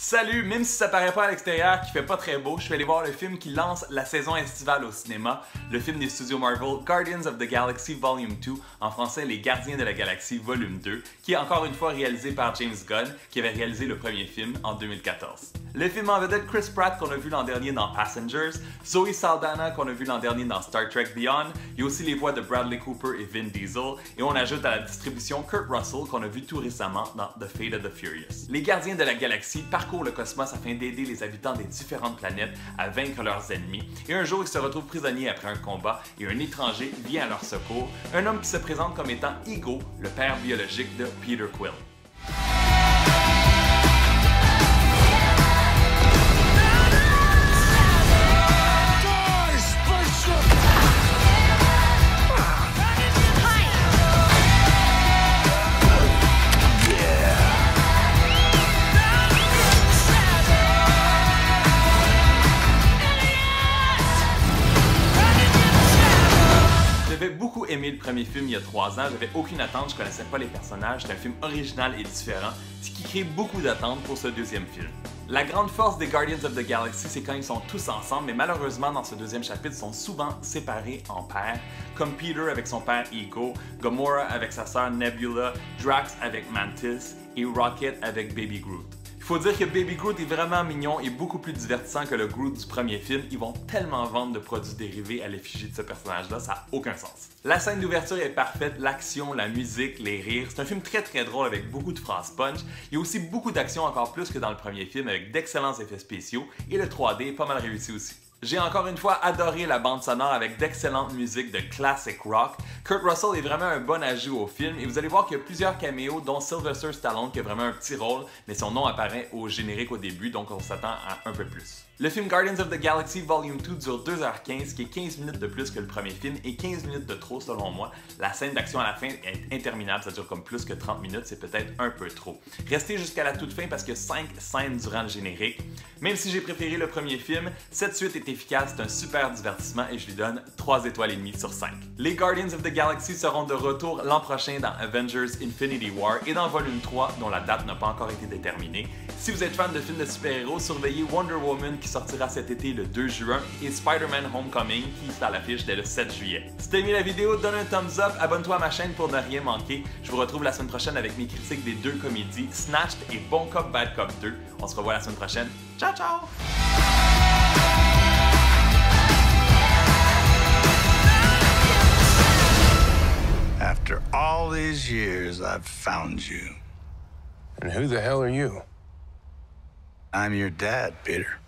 Salut! Même si ça paraît pas à l'extérieur, qu'il fait pas très beau, je suis allé voir le film qui lance la saison estivale au cinéma, le film des studios Marvel, Guardians of the Galaxy Volume 2, en français Les Gardiens de la Galaxie Volume 2, qui est encore une fois réalisé par James Gunn, qui avait réalisé le premier film en 2014. Le film en vedette Chris Pratt qu'on a vu l'an dernier dans Passengers, Zoe Saldana qu'on a vu l'an dernier dans Star Trek Beyond, il y a aussi les voix de Bradley Cooper et Vin Diesel, et on ajoute à la distribution Kurt Russell qu'on a vu tout récemment dans The Fate of the Furious. Les Gardiens de la Galaxie parcourent le cosmos afin d'aider les habitants des différentes planètes à vaincre leurs ennemis, et un jour ils se retrouvent prisonniers après un combat et un étranger vient à leur secours, un homme qui se présente comme étant Ego, le père biologique de Peter Quill. J'avais beaucoup aimé le premier film il y a 3 ans, j'avais aucune attente, je connaissais pas les personnages, c'est un film original et différent, ce qui crée beaucoup d'attentes pour ce deuxième film. La grande force des Guardians of the Galaxy, c'est quand ils sont tous ensemble, mais malheureusement dans ce deuxième chapitre, ils sont souvent séparés en paires, comme Peter avec son père Ego, Gamora avec sa sœur Nebula, Drax avec Mantis et Rocket avec Baby Groot. Il faut dire que Baby Groot est vraiment mignon et beaucoup plus divertissant que le Groot du premier film. Ils vont tellement vendre de produits dérivés à l'effigie de ce personnage-là, ça n'a aucun sens. La scène d'ouverture est parfaite, l'action, la musique, les rires. C'est un film très drôle avec beaucoup de phrases punch. Il y a aussi beaucoup d'action, encore plus que dans le premier film, avec d'excellents effets spéciaux et le 3D est pas mal réussi aussi. J'ai encore une fois adoré la bande sonore avec d'excellentes musiques de classic rock. Kurt Russell est vraiment un bon ajout au film et vous allez voir qu'il y a plusieurs caméos dont Sylvester Stallone qui a vraiment un petit rôle mais son nom apparaît au générique au début donc on s'attend à un peu plus. Le film Guardians of the Galaxy Volume 2 dure 2h15 qui est 15 minutes de plus que le premier film et 15 minutes de trop selon moi. La scène d'action à la fin est interminable, ça dure comme plus que 30 minutes, c'est peut-être un peu trop. Restez jusqu'à la toute fin parce qu'il y a 5 scènes durant le générique. Même si j'ai préféré le premier film, cette suite est efficace, c'est un super divertissement et je lui donne 3 étoiles et demie sur 5. Les Guardians of the Galaxy seront de retour l'an prochain dans Avengers Infinity War et dans Volume 3 dont la date n'a pas encore été déterminée. Si vous êtes fan de films de super-héros, surveillez Wonder Woman qui sortira cet été le 2 juin et Spider-Man Homecoming qui est à l'affiche dès le 7 juillet. Si t'as aimé la vidéo, donne un thumbs up, abonne-toi à ma chaîne pour ne rien manquer. Je vous retrouve la semaine prochaine avec mes critiques des 2 comédies, Snatched et Bon Cop Bad Cop 2. On se revoit la semaine prochaine. Ciao ciao! After all these years, I've found you. And who the hell are you? I'm your dad, Peter.